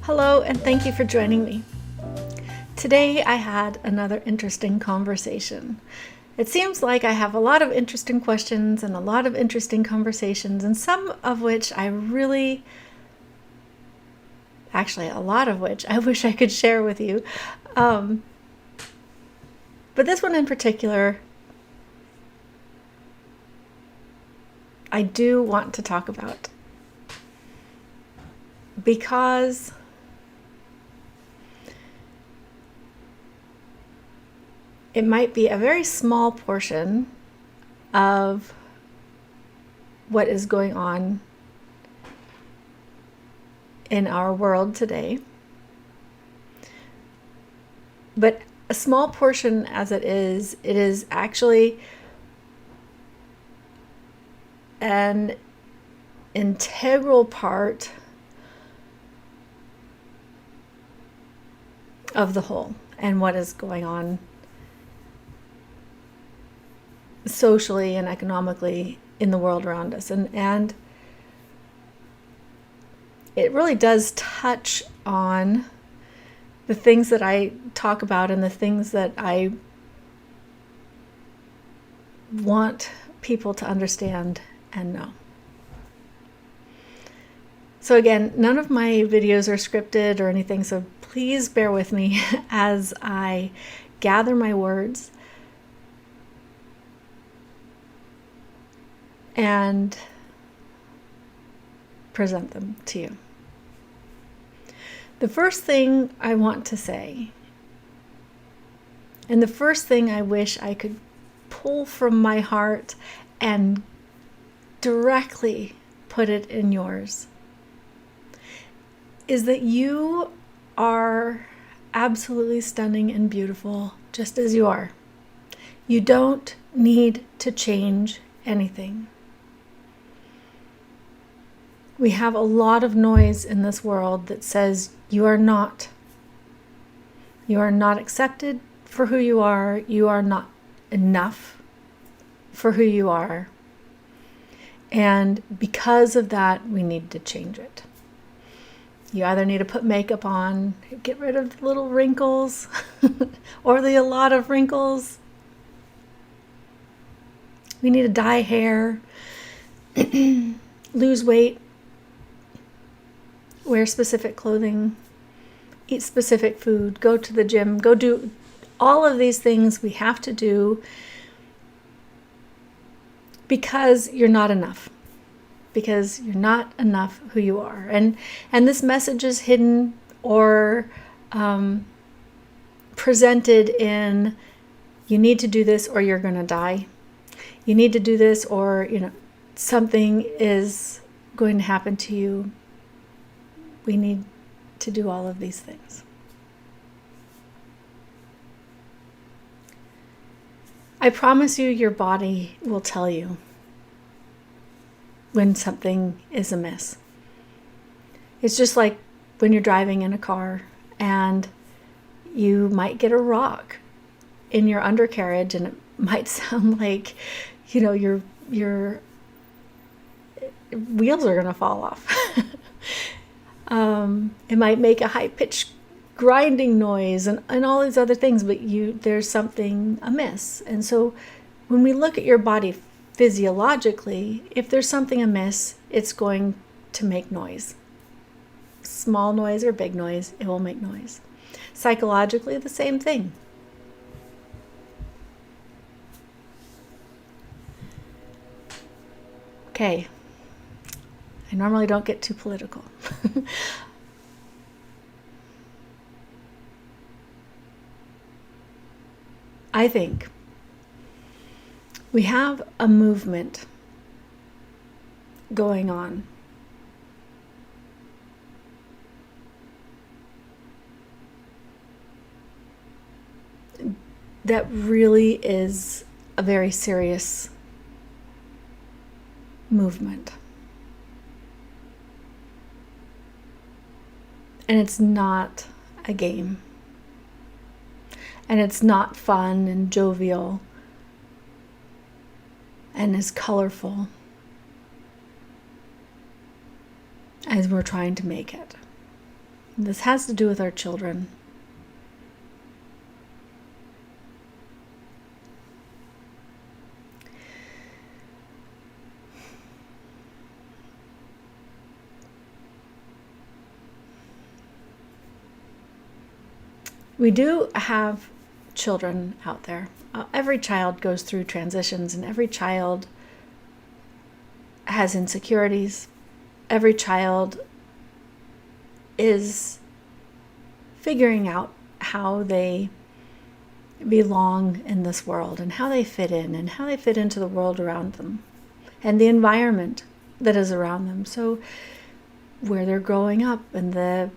Hello, and thank you for joining me. Today I had another interesting conversation. It seems like I have a lot of interesting questions and a lot of interesting conversations, and some of which a lot of which I wish I could share with you. But this one in particular, I do want to talk about because it might be a very small portion of what is going on in our world today. But a small portion as it is actually an integral part of the whole and what is going on socially and economically in the world around us. And it really does touch on the things that I talk about and the things that I want people to understand and know. So again, none of my videos are scripted or anything, so please bear with me as I gather my words and present them to you. The first thing I want to say, and the first thing I wish I could pull from my heart and directly put it in yours, is that you are absolutely stunning and beautiful just as you are. You don't need to change anything. We have a lot of noise in this world that says you are not. You are not accepted for who you are. You are not enough for who you are. And because of that, we need to change it. You either need to put makeup on, get rid of the little wrinkles, or a lot of wrinkles. We need to dye hair, lose weight, wear specific clothing, eat specific food, go to the gym, go do all of these things we have to do because you're not enough. Because you're not enough who you are. And this message is hidden or presented in, you need to do this or you're going to die. You need to do this or, something is going to happen to you. We need to do all of these things. I promise you, your body will tell you when something is amiss. It's just like when you're driving in a car and you might get a rock in your undercarriage, and it might sound like, your wheels are going to fall off. It might make a high-pitched grinding noise and all these other things, but there's something amiss. And so when we look at your body physiologically, if there's something amiss, it's going to make noise. Small noise or big noise, it will make noise. Psychologically, the same thing. Okay, I normally don't get too political. I think we have a movement going on that really is a very serious movement. And it's not a game. And it's not fun and jovial and as colorful as we're trying to make it. This has to do with our children. We do have children out there. Every child goes through transitions, and every child has insecurities. Every child is figuring out how they belong in this world and how they fit in and how they fit into the world around them and the environment that is around them. So where they're growing up and the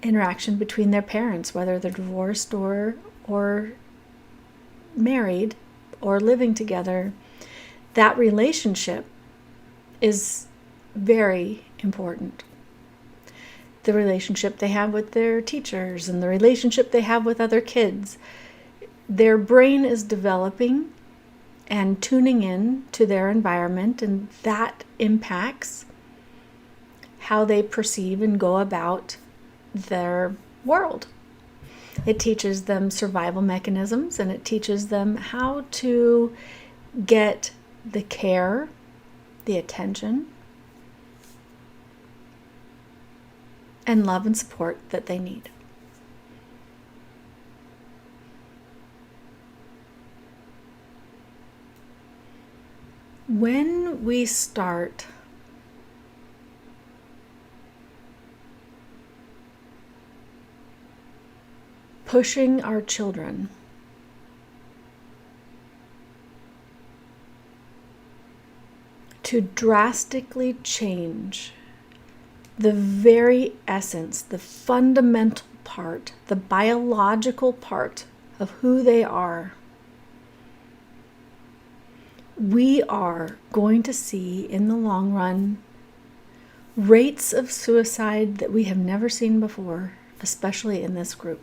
interaction between their parents, whether they're divorced or married or living together, that relationship is very important. The relationship they have with their teachers and the relationship they have with other kids. Their brain is developing and tuning in to their environment, and that impacts how they perceive and go about their world. It teaches them survival mechanisms, and it teaches them how to get the care, the attention, and love and support that they need. When we start pushing our children to drastically change the very essence, the fundamental part, the biological part of who they are, we are going to see in the long run rates of suicide that we have never seen before, especially in this group.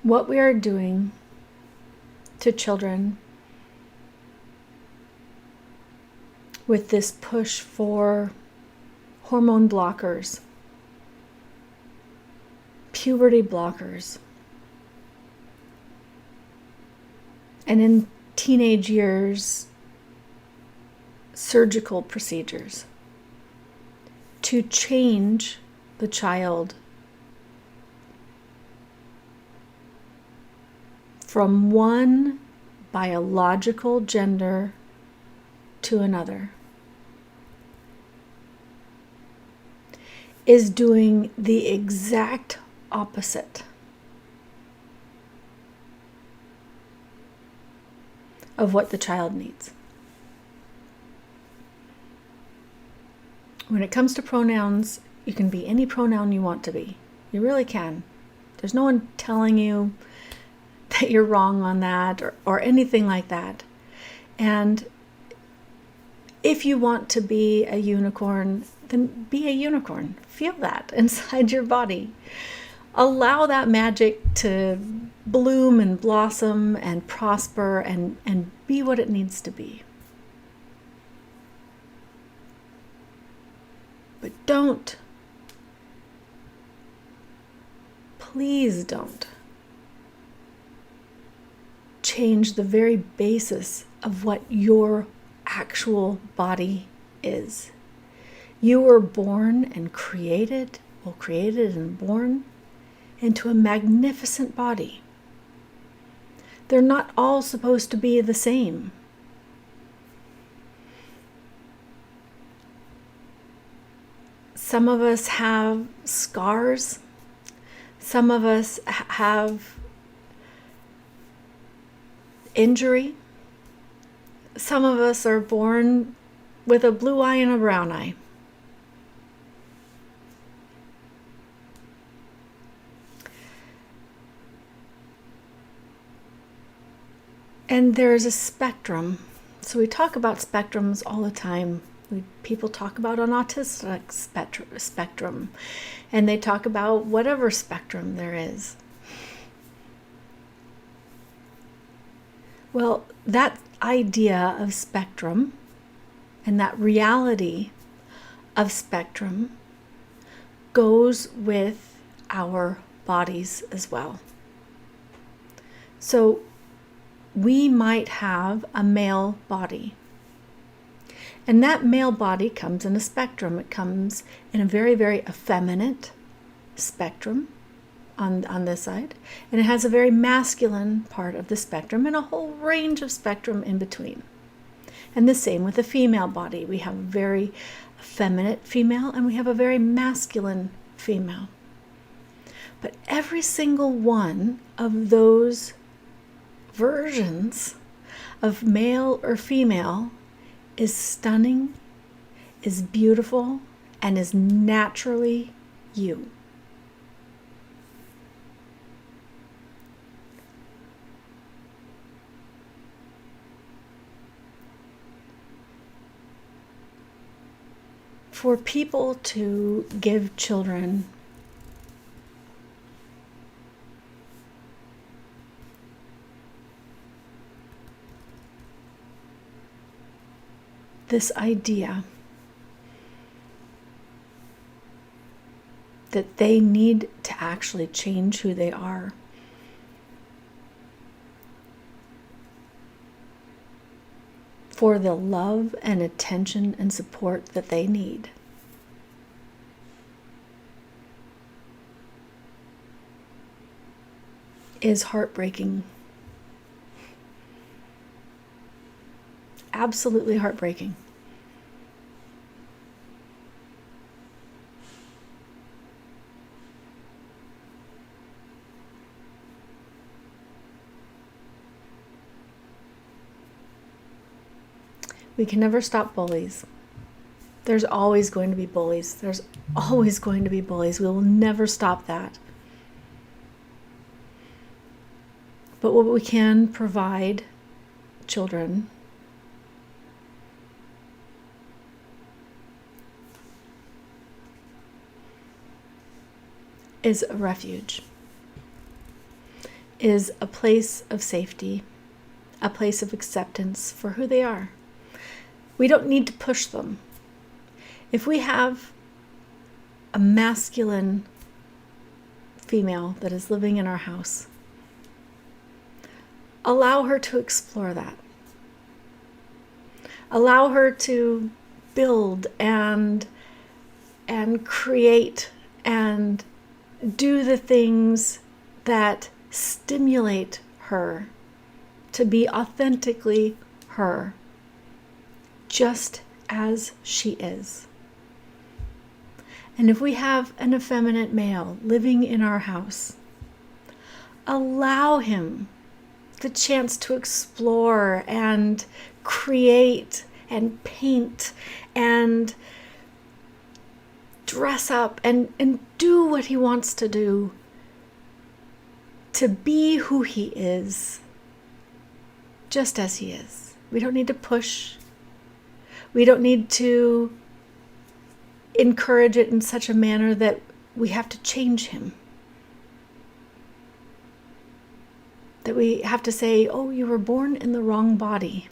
What we are doing to children with this push for hormone blockers, puberty blockers, and in teenage years, surgical procedures to change the child from one biological gender to another is doing the exact opposite of what the child needs. When it comes to pronouns, you can be any pronoun you want to be. You really can. There's no one telling you that you're wrong on that or anything like that. And if you want to be a unicorn, then be a unicorn. Feel that inside your body. Allow that magic to bloom and blossom and prosper and be what it needs to be. But don't, please don't change the very basis of what your actual body is. You were born and created and born into a magnificent body. They're not all supposed to be the same. Some of us have scars. Some of us have injury. Some of us are born with a blue eye and a brown eye. And there's a spectrum. So we talk about spectrums all the time. People talk about an autistic spectrum, and they talk about whatever spectrum there is. Well, that idea of spectrum and that reality of spectrum goes with our bodies as well. So we might have a male body, and that male body comes in a spectrum. It comes in a very, very effeminate spectrum on this side, and it has a very masculine part of the spectrum and a whole range of spectrum in between. And the same with the female body. We have a very effeminate female and we have a very masculine female. But every single one of those versions of male or female is stunning, is beautiful, and is naturally you. For people to give children this idea that they need to actually change who they are, for the love and attention and support that they need, is heartbreaking. Absolutely heartbreaking. We can never stop bullies. There's always going to be bullies. There's always going to be bullies. We will never stop that. But what we can provide children is a refuge, is a place of safety, a place of acceptance for who they are. We don't need to push them. If we have a masculine female that is living in our house, allow her to explore that. Allow her to build and create and do the things that stimulate her to be authentically her, just as she is. And if we have an effeminate male living in our house, allow him the chance to explore and create and paint and dress up and do what he wants to do, to be who he is, just as he is. We don't need to push. We don't need to encourage it in such a manner that we have to change him. That we have to say, oh, you were born in the wrong body.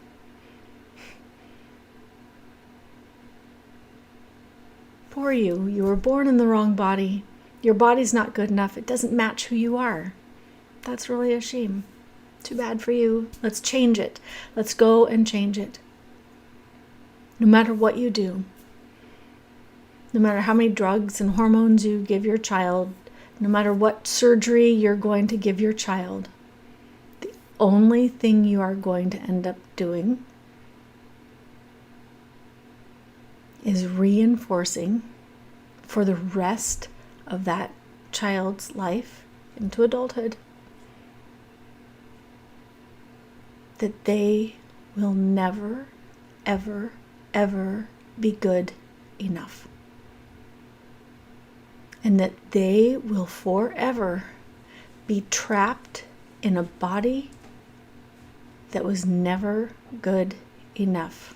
Poor you. You were born in the wrong body. Your body's not good enough. It doesn't match who you are. That's really a shame. Too bad for you. Let's change it. Let's go and change it. No matter what you do, no matter how many drugs and hormones you give your child, no matter what surgery you're going to give your child, the only thing you are going to end up doing is reinforcing for the rest of that child's life into adulthood that they will never, ever, ever be good enough. And that they will forever be trapped in a body that was never good enough.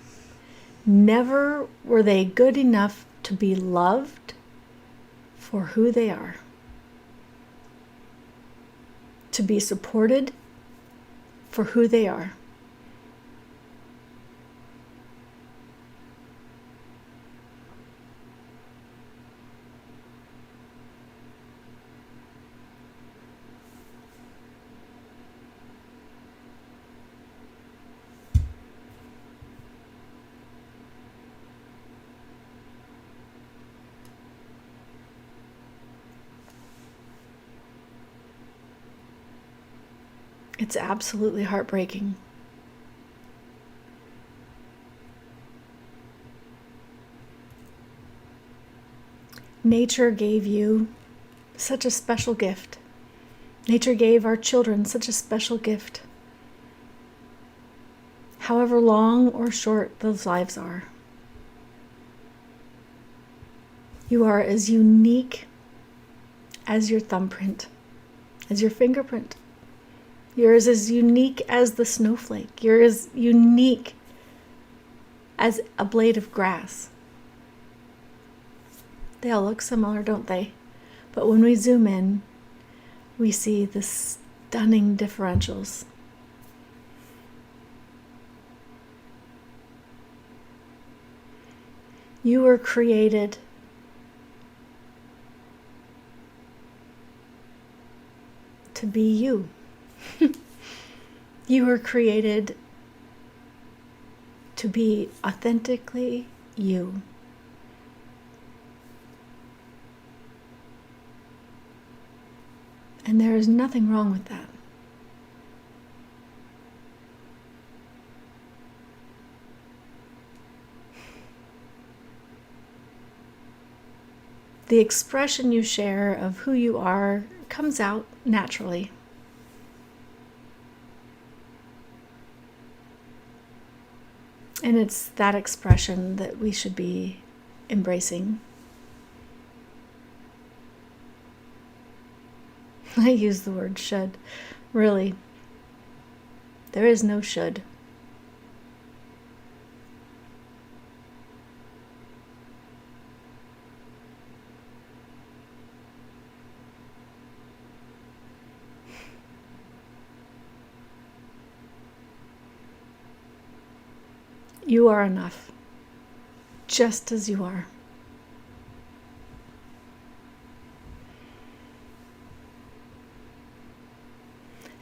Never were they good enough to be loved for who they are, to be supported for who they are. It's absolutely heartbreaking. Nature gave you such a special gift. Nature gave our children such a special gift. However long or short those lives are. You are as unique as your thumbprint, as your fingerprint. You're as unique as the snowflake. You're as unique as a blade of grass. They all look similar, don't they? But when we zoom in, we see the stunning differentials. You were created to be you. You were created to be authentically you. And there is nothing wrong with that. The expression you share of who you are comes out naturally. And it's that expression that we should be embracing. I use the word should. Really, there is no should. You are enough, just as you are.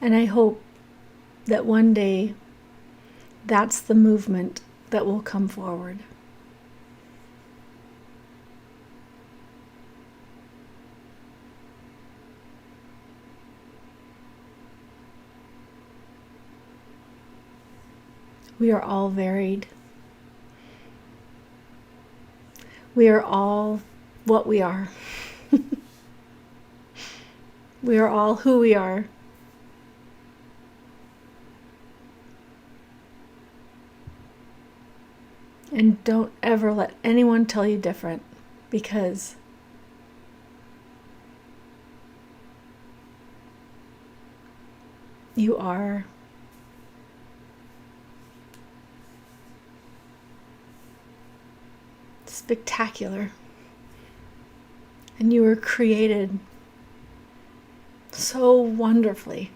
And I hope that one day that's the movement that will come forward. We are all varied. We are all what we are. We are all who we are. And don't ever let anyone tell you different, because you are spectacular. And you were created so wonderfully.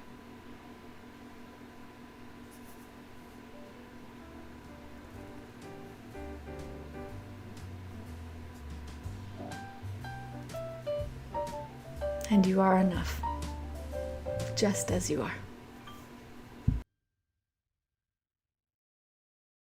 And you are enough, just as you are.